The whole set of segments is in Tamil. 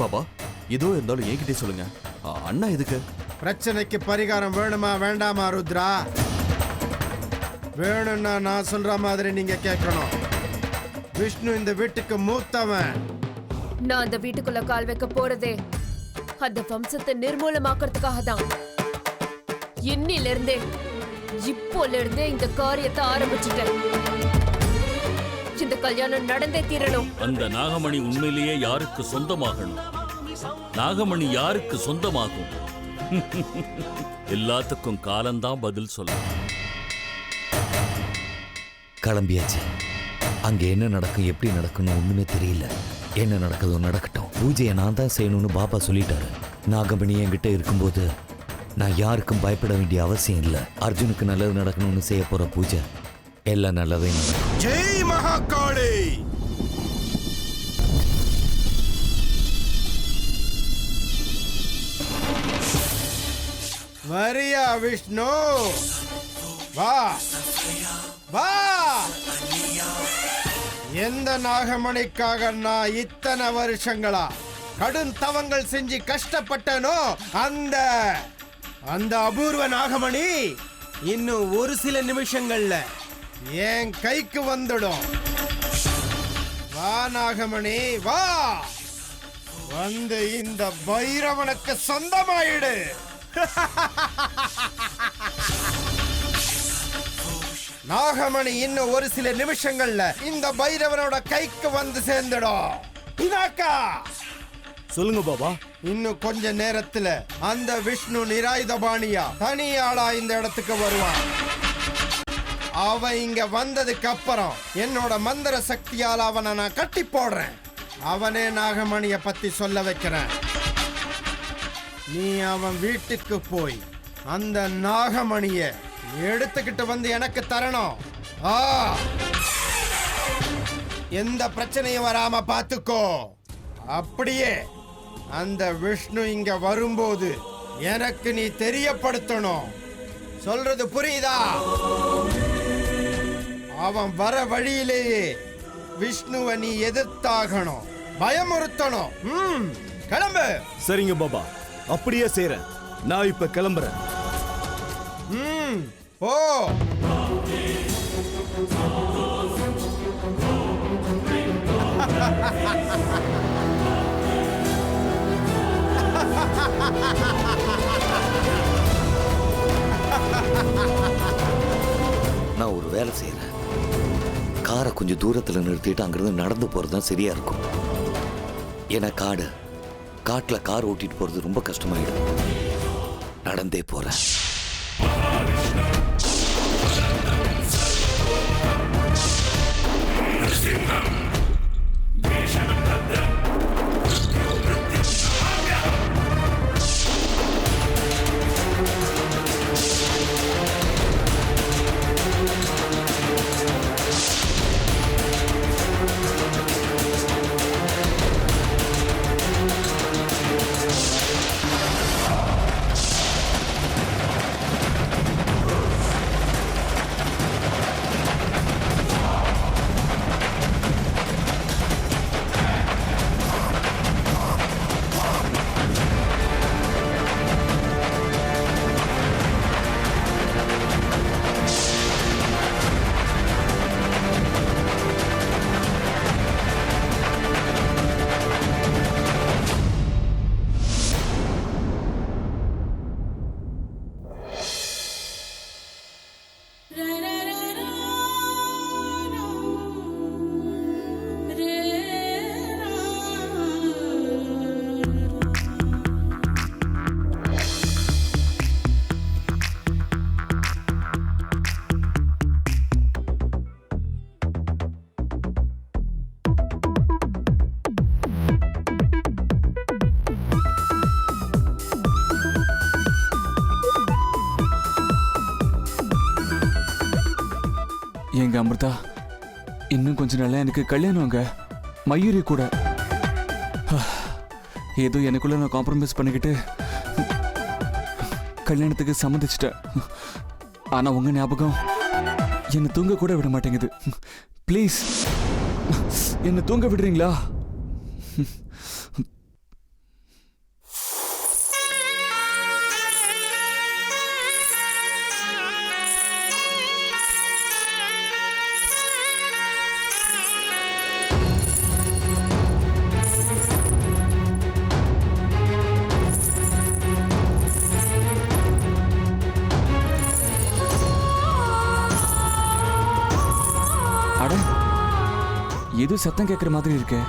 பாபா ஏதோ இருந்தாலும் என்கிட்டே சொல்லுங்க. அண்ணா எதுக்கு? பிரச்சனைக்கு பரிகாரம் வேணுமா வேண்டாமா ருத்ரா? வேணும்னா நான் சொல்ற மாதிரி நீங்க கேட்கணும். விஷ்ணு இந்த வீட்டுக்கு மூத்தவன். நான் அந்த வீட்டுக்குள்ள கால் வைக்க போறதே அந்த வம்சத்தை நிர்மூலமாக்குறதுக்காக தான். இப்போல இருந்தே இந்த காரியத்தை ஆரம்பிச்சுட்டேன். இந்த கல்யாணம் நடந்தே தீரணும். அந்த நாகமணி உண்மையிலேயே யாருக்கு சொந்தமாகணும்? நாகமணி யாருக்கு சொந்தமாகும்? எல்லாத்துக்கும் காலம்தான் பதில் சொல்ல. கிளம்பியாச்சு. அங்க என்ன நடக்கும் எப்படி நடக்கும்னு ஒண்ணுமே தெரியல. என்ன நடக்குதோ நடக்கட்டும். பூஜையை நான் தான் செய்யணும்னு பாபா சொல்லிட்டாரு. நாகமணி என்கிட்ட இருக்கும்போது நான் யாருக்கும் பயப்பட வேண்டிய அவசியம் இல்லை. அர்ஜுனுக்கு நல்லது நடக்கணும்னு செய்ய போற பூஜை எல்லாம் நல்லதே நடக்கும். ஜெய் மகாகாளி. வரியா விஷ்ணு? வா வா. எந்த நாகமணிக்காக நான் இத்தனை வருஷங்களா கடும் தவங்கள் செஞ்சு கஷ்டப்பட்டனோ அந்த அபூர்வ நாகமணி இன்னும் ஒரு சில நிமிஷங்கள்ல என் கைக்கு வந்துடும். வா நாகமணி வா. வந்து இந்த பைரவனுக்கு சொந்தமாயிடு. நாகமணி இன்னும் ஒரு சில நிமிஷங்கள்ல இந்த பைரவனோட கைக்கு வந்து சேர்ந்துடும். பினாக்கா சொல்லுங்க பாபா. இன்னும் கொஞ்ச நேரத்துல அந்த விஷ்ணு நிராயுதபாணியா தனியாளா இந்த இடத்துக்கு வருவான். அவன் இங்க வந்ததுக்கு அப்புறம் என்னோட மந்திர சக்தியால் அவனை நான் கட்டி போடுறேன். அவனே நாகமணிய பத்தி சொல்ல வைக்கிறேன். நீ அவன் வீட்டுக்கு போய் அந்த நாகமணிய எடுத்துக்கிட்டு வந்து எனக்கு தரணும். எந்த பிரச்சனையும் வராம பாத்துக்கோ. அப்படியே அந்த விஷ்ணு இங்க வரும்போது எனக்கு நீ தெரியப்படுத்தணும். சொல்றது புரியுதா? அவன் வர வழியிலேயே விஷ்ணுவை நீ எதிர்த்தாகணும், பயமுறுத்தணும். கிளம்பு. சரிங்க பாபா, அப்படியே செய்றேன். நான் இப்ப கிளம்புறேன். ஓ நான் ஒரு வேலை செய்யறேன். காரை கொஞ்சம் தூரத்துல நிறுத்திட்டு அங்கிருந்து நடந்து போறதுதான் சரியா இருக்கும். ஏன்னா காட்டுல கார் ஓட்டிட்டு போறது ரொம்ப கஷ்டமாயிடும். நடந்தே போறேன். எங்க அமிர்தா, இன்னும் கொஞ்ச நாள்ல எனக்கு கல்யாணம்ங்க. மயூரி கூட. ஏதோ எனக்குள்ள நான் காம்ப்ரமைஸ் பண்ணிக்கிட்டு கல்யாணத்துக்கு சம்மதிச்சிட்டேன். ஆனா உங்க ஞாபகம் என்னை தூங்க கூட விட மாட்டேங்குது. ப்ளீஸ் என்ன தூங்க விடுறீங்களா? ஏதோ சத்தம் கேட்குற மாதிரி இருக்கே.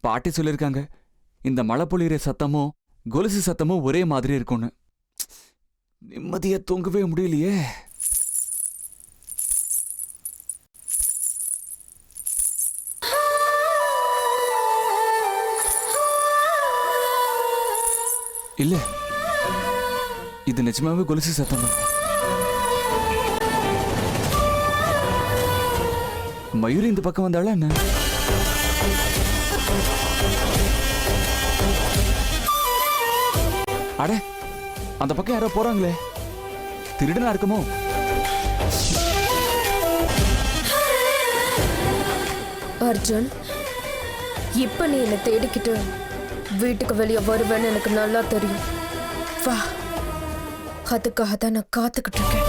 பாட்டி சொல்லியிருக்காங்க இந்த மழை பொழியிற சத்தமும் கொலுசு சத்தமும் ஒரே மாதிரி இருக்கும்னு. நிம்மதியா தூங்கவே முடியலையே. இல்ல, இது நிஜமாவே கொலுசு சத்தம் தான். மயூரி இந்த பக்கம் வந்தாளா என்ன? அட, அந்த பக்கம் யாரோ போறாங்களே, திருடனா இருக்குமோ? அர்ஜுன், இப்ப நீ என்னை தேடிக்கிட்டு வீட்டுக்கு வெளியே வருவேன்னு எனக்கு நல்லா தெரியும். வா, அதுக்காக தான் நான் காத்துக்கிட்டு இருக்கேன்.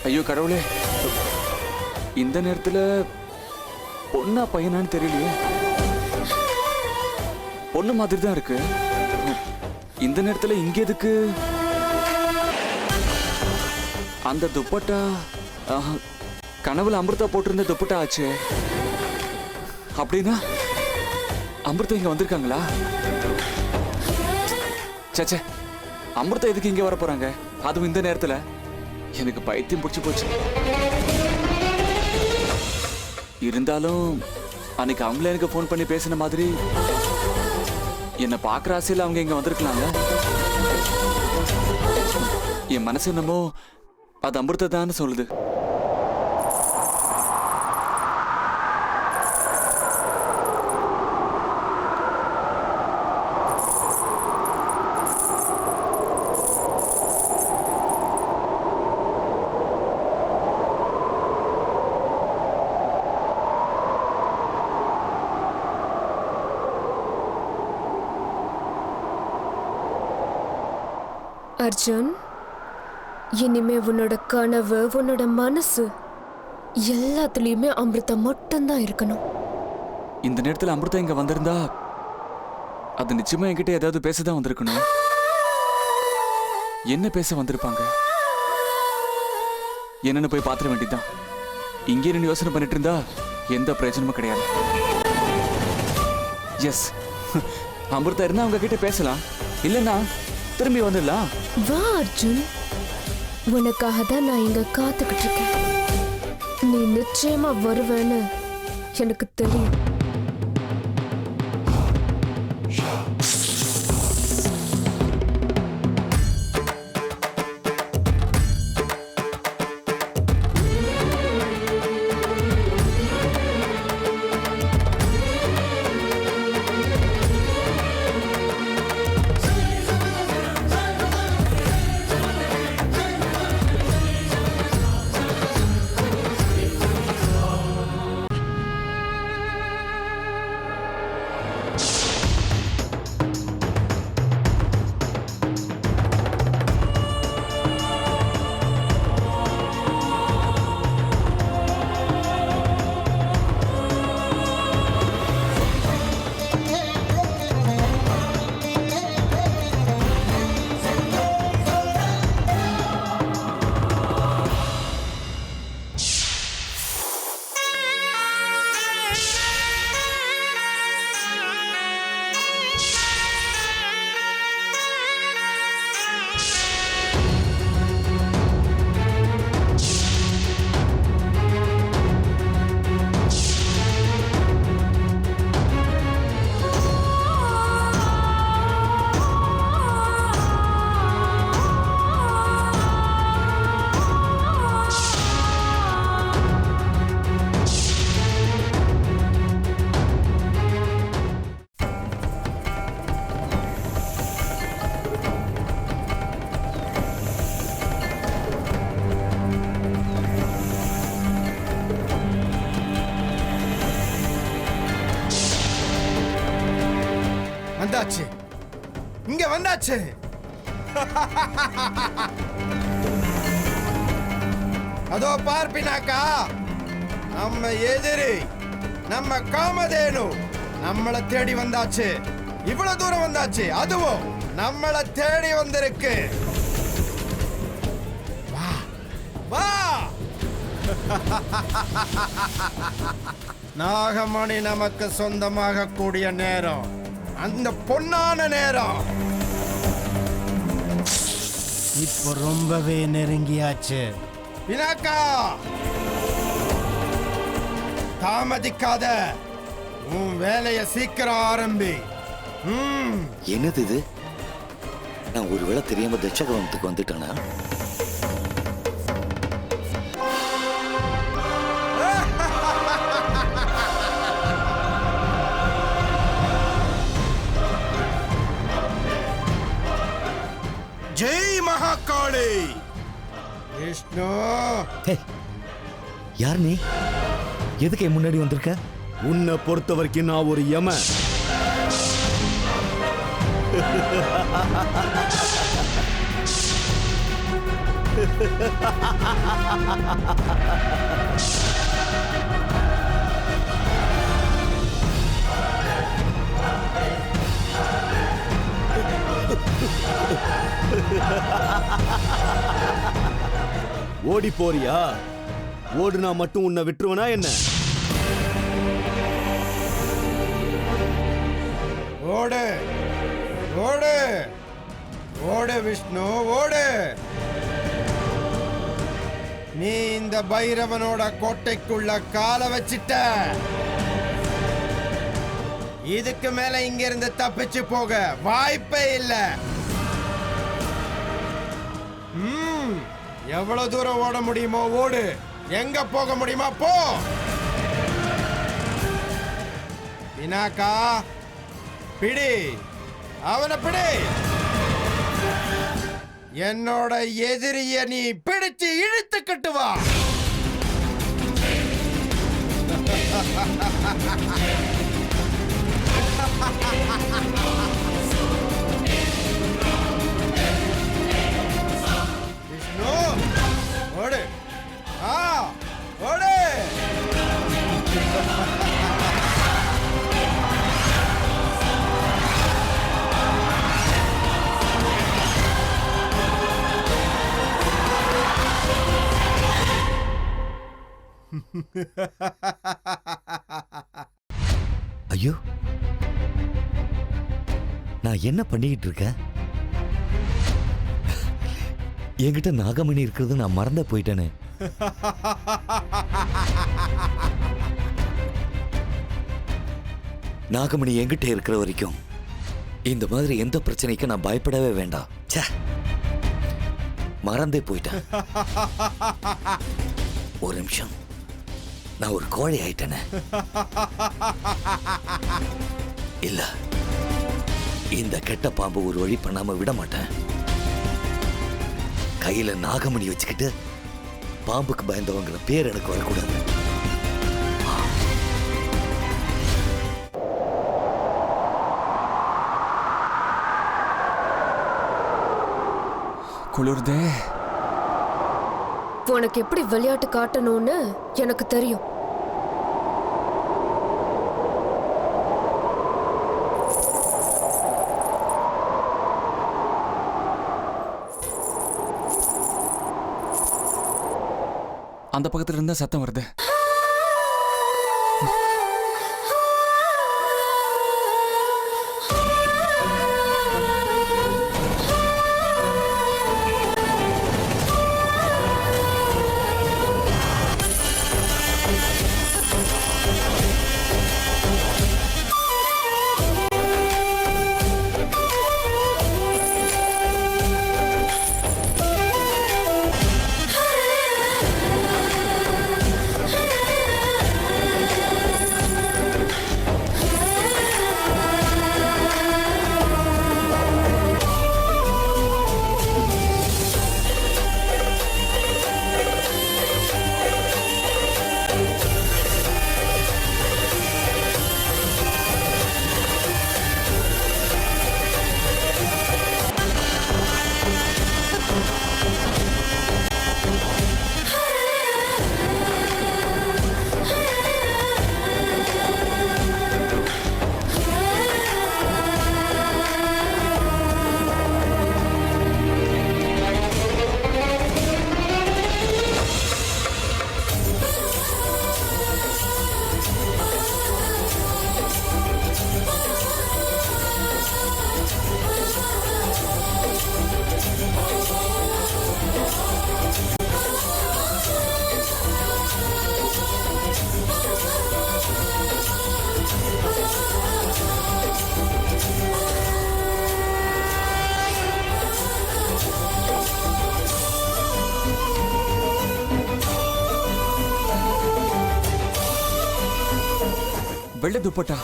ஐயோ கடவுளே, இந்த நேரத்துல பொண்ணா பையனான்னு தெரியலையே. பொண்ணு மாதிரி தான் இருக்கு. இந்த நேரத்துல இங்க எதுக்கு? அந்த துப்பட்டா கனவுல அமிர்தா போட்டிருந்த துப்பட்டா ஆச்சு. அப்படின்னா அமிர்தா இங்க வந்திருக்காங்களா? சச்சே, அமிர்தா எதுக்கு இங்க வர போறாங்க, அதுவும் இந்த நேரத்துல? எனக்கு பைத்தியம் பிடிச்சு போச்சு. இருந்தாலும் அன்னைக்கு அவங்களே எனக்கு ஃபோன் பண்ணி பேசின மாதிரி என்னை பார்க்குற ஆசையில் அவங்க இங்கே வந்திருக்கலாங்க. என் மனசு என்னமோ அது அமிர்தா தான் சொல்லுது. அர்ஜுன், இனிமே உன்னோட கனவு, உன்னோட மனசு எல்லாத்துலயுமே அமிர்தா மட்டும்தான் இருக்கணும். இந்த நேரத்தில் அமிர்தா இங்க வந்திருந்தா அது நிச்சயமா என்கிட்ட ஏதாவது பேசதான் வந்திருக்கணும். என்ன பேச வந்திருப்பாங்க? என்னன்னு போய் பாத்திர வேண்டியதுதான். இங்கே நின்று யோசனை பண்ணிட்டு இருந்தா எந்த பிரயோஜனமும் கிடையாது. எஸ், அமிர்தா இருந்தா அவங்க கிட்ட பேசலாம், இல்லைன்னா திரும்பி வந்துடலாம். வா அர்ஜுன், உனக்காக தான் நான் இங்க காத்துக்கிட்டு இருக்கேன். நீ நிச்சயமா வருவேன்னு எனக்கு தெரியும். வந்தாச்சு, இங்க வந்தாச்சு. அதோ பார்ப்பினாக்கா, நம்ம எதிரி, நம்ம காமதேனு நம்மளை தேடி வந்தாச்சு. இவ்வளவு தூரம் வந்தாச்சு, அதுவும் நம்மளை தேடி வந்திருக்கு. வா வா. நாகமணி நமக்கு சொந்தமாக கூடிய நேரம், அந்த பொன்னான நேரம் இப்போ ரொம்பவே நெருங்கியாச்சு. பினாக்கா, தாமதிக்காத, உன் வேலைய சீக்கிரம் ஆரம்பி. என்னது இது? நான் ஒருவேளை தெரியாம தட்சகவனத்துக்கு வந்துட்டேனா? ஜெய் மகாகாளி. விஷ்ணு, யார் நீ? எதுக்கு என் முன்னாடி வந்திருக்க? உன்னை பொறுத்த வரைக்கும் நான் ஒரு யமன். ஓடி போறியா? ஓடுனா மட்டும் உன்னை விட்டுருவனா என்ன? ஓடு ஓடு ஓடு விஷ்ணு, ஓடு. நீ இந்த பைரவனோட கோட்டைக்குள்ள கால வச்சிட்ட. இதுக்கு மேல இங்க இருந்து தப்பிச்சு போக வாய்ப்பே இல்ல. எவ்வளவு தூரம் ஓட முடியுமோ ஓடு, எங்க போக முடியுமா போ. பினாக்கா, பிடி, அவனை பிடி. என்னோட எதிரிய நீ பிடிச்சு இழுத்துக்கிட்டு வா. விஷ்ணு, ஓடு. ஓடு. ஐயோ, நான் என்ன பண்ணிக்கிட்டு இருக்கேன்? என்கிட்ட நாகமணி இருக்கிறது நான் மறந்த போயிட்டேனே. நாகமணி என்கிட்ட இருக்கிற வரைக்கும் இந்த மாதிரி எந்த பிரச்சனைக்கு நான் பயப்படவே வேண்டாம். ச்சே, மறந்தே போயிட்டேன். ஒரு நிமிஷம், நான் ஒரு கோழை ஆயிட்டேனே. இல்ல, இந்த கெட்ட பாம்பு ஒரு வழி பண்ணாம விட மாட்டேன். கையில நாகமணி வச்சுக்கிட்டு பாம்புக்கு பயந்தவங்கிற பேர் எனக்கு வரக்கூடாது. குளிர்தே. உனக்கு எப்படி விளையாட்டு காட்டணும்னு எனக்கு தெரியும். அந்த பக்கத்துல இருந்தா சத்தம் வருது. வெள்ளை துப்பட்டா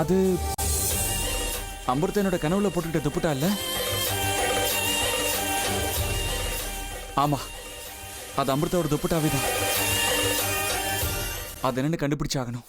அது அமிர்தா என்னோட கனவுல போட்டுக்கிட்ட துப்பட்டா இல்ல? ஆமா, அது அமிர்தாவோட துப்பட்டாவே தான். அது என்னன்னு கண்டுபிடிச்சாகணும்.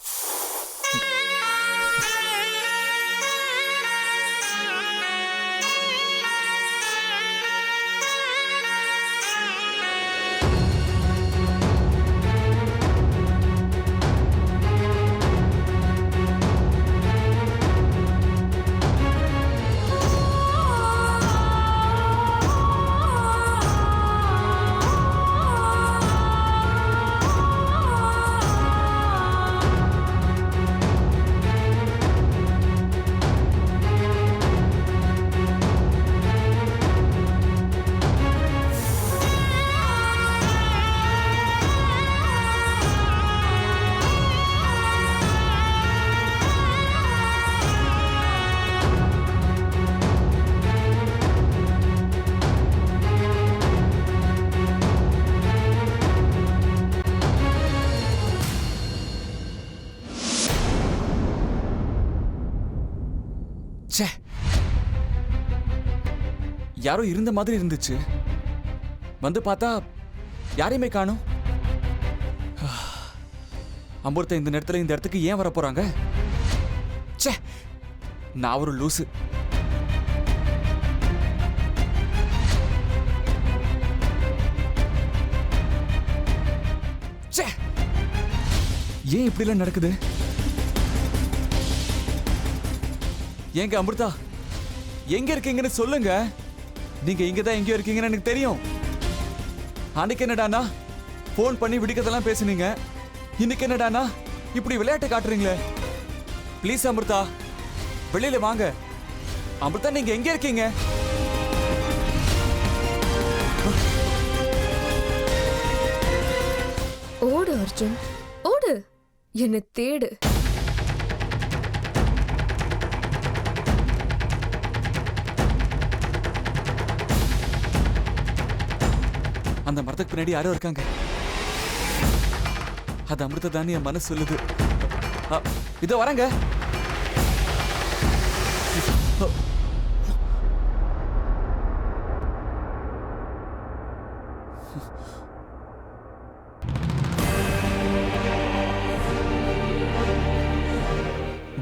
யாரோ இருந்த மாதிரி இருந்துச்சு. வந்து பார்த்தா யாரையுமே காணோம். அமிர்தா இந்த நேரத்துல இந்த இடத்துக்கு ஏன் வர போறாங்க? ச்சே, நான் ஒரு லூசு. ச்சே, ஏன் இப்படிலாம் நடக்குது? ஏங்க அமிர்தா, எங்க இருக்கீங்கன்னு சொல்லுங்க. நீங்க இங்கதான் எங்கேயோ இருக்கீங்கன்னு எனக்கு தெரியும். அன்னைக்கு என்னடானா போன் பண்ணி விடிக்கதெல்லாம் பேசுனீங்க. இன்னைக்கு என்னடானா இப்படி விளையாட்டு காட்டுறீங்களே. ப்ளீஸ் அமிர்தா, வெளியில வாங்க. அமிர்தா, நீங்க எங்க இருக்கீங்க? ஓடு அர்ஜுன், ஓடு, என்னை தேடு. அந்த மரத்துக்கு பின்னாடி யாரோ இருக்காங்க. அது அமிர்தா தான் என் மனசு சொல்லுது. இதோ வரங்க.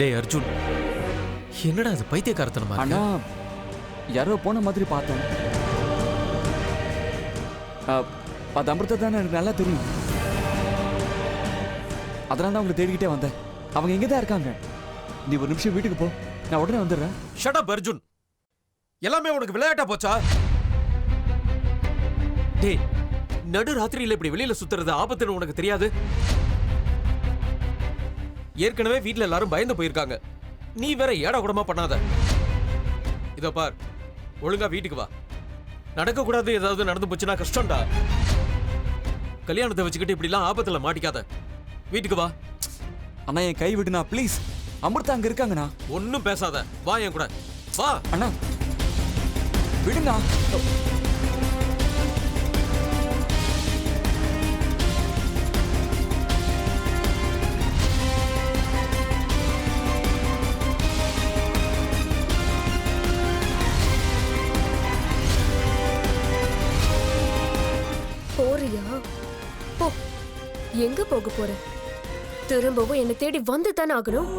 டேய் அர்ஜுன், என்னடா அது பைத்தியக்காரத்தனமா? ஆனா யாரோ போன மாதிரி பார்த்தேன். அது அமிர்தா தான் எனக்கு நல்லா தெரியும். அதனால தான் அவங்களை தேடிக்கிட்டே வந்தேன். அவங்க எங்கே தான் இருக்காங்க. நீ ஒரு நிமிஷம் வீட்டுக்கு போ, நான் உடனே வந்துடுறேன். ஷட் அப் அர்ஜுன், எல்லாமே உனக்கு விளையாட்டா போச்சா? டேய், நடு ராத்திரியில இப்படி வெளியில சுத்துறது ஆபத்துன்னு உனக்கு தெரியாது? ஏற்கனவே வீட்டுல எல்லாரும் பயந்து போயிருக்காங்க. நீ வேற ஏடா கூடமா பண்ணாத. இதோ பார், ஒழுங்கா வீட்டுக்கு வா. நடக்க கூடாது ஏதாவது நடந்து போச்சுன்னா கஷ்டம்டா. கல்யாணத்தை வச்சுக்கிட்டு இப்படிலாம் ஆபத்துல மாட்டிக்காத. வீட்டுக்கு வா. அண்ணா, என் கை விடுனா ப்ளீஸ். அமிர்தா அங்க இருக்காங்கண்ணா. ஒன்னும் பேசாத, வா என் கூட வா. அண்ணா விடுண்ணா. போறியா? போ. எங்க போக போற? திரும்பவும் என்னை தேடி வந்து தானே ஆகணும்.